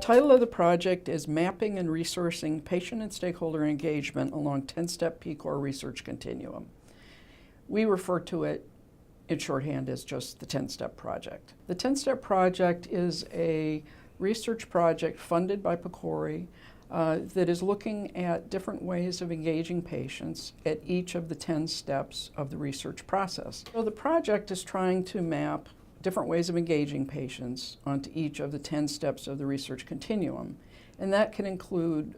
title of the project is Mapping and Resourcing Patient and Stakeholder Engagement Along 10-Step PCORI Research Continuum. We refer to it in shorthand as just the 10-Step Project. The 10-Step Project is a research project funded by PCORI that is looking at different ways of engaging patients at each of the 10 steps of the research process. So the project is trying to map different ways of engaging patients onto each of the 10 steps of the research continuum. And that can include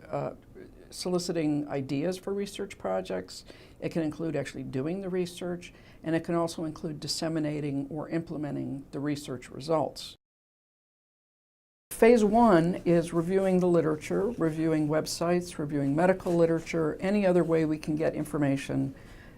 soliciting ideas for research projects, it can include actually doing the research, and it can also include disseminating or implementing the research results. Phase 1 is reviewing the literature, reviewing websites, reviewing medical literature, any other way we can get information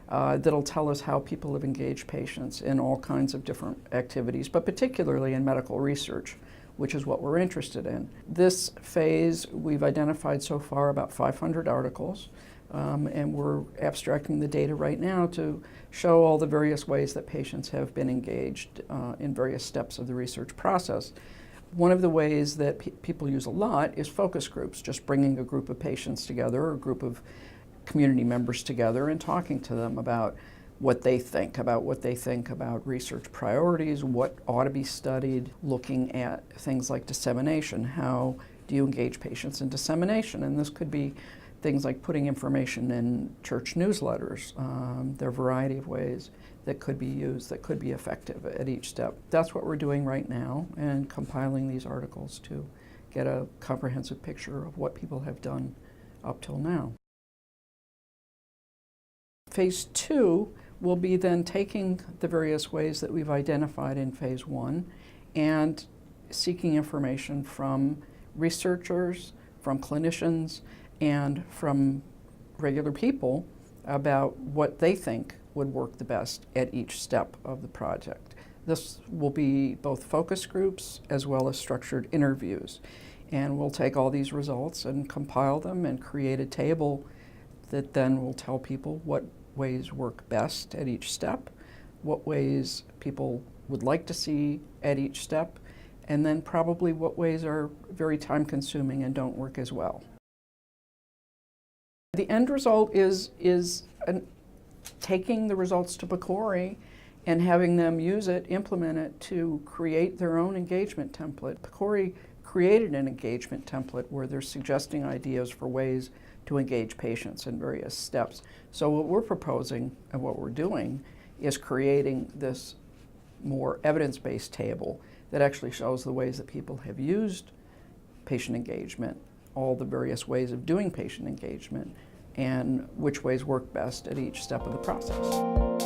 that'll tell us how people have engaged patients in all kinds of different activities, but particularly in medical research, which is what we're interested in. This phase, we've identified so far about 500 articles, and we're abstracting the data right now to show all the various ways that patients have been engaged in various steps of the research process. One of the ways that people use a lot is focus groups, just bringing a group of patients together or a group of community members together and talking to them about what they think about research priorities, what ought to be studied, looking at things like dissemination. How do you engage patients in dissemination? And this could be things like putting information in church newsletters. There are a variety of ways that could be used, that could be effective at each step. That's what we're doing right now, and compiling these articles to get a comprehensive picture of what people have done up till now. Phase 2 will be then taking the various ways that we've identified in Phase 1 and seeking information from researchers, from clinicians, and from regular people about what they think would work the best at each step of the project. This will be both focus groups as well as structured interviews. And we'll take all these results and compile them and create a table that then will tell people what ways work best at each step, what ways people would like to see at each step, and then probably what ways are very time-consuming and don't work as well. The end result is taking the results to PCORI and having them use it, implement it to create their own engagement template. PCORI created an engagement template where they're suggesting ideas for ways to engage patients in various steps. So what we're proposing and what we're doing is creating this more evidence-based table that actually shows the ways that people have used patient engagement, all the various ways of doing patient engagement, and which ways work best at each step of the process.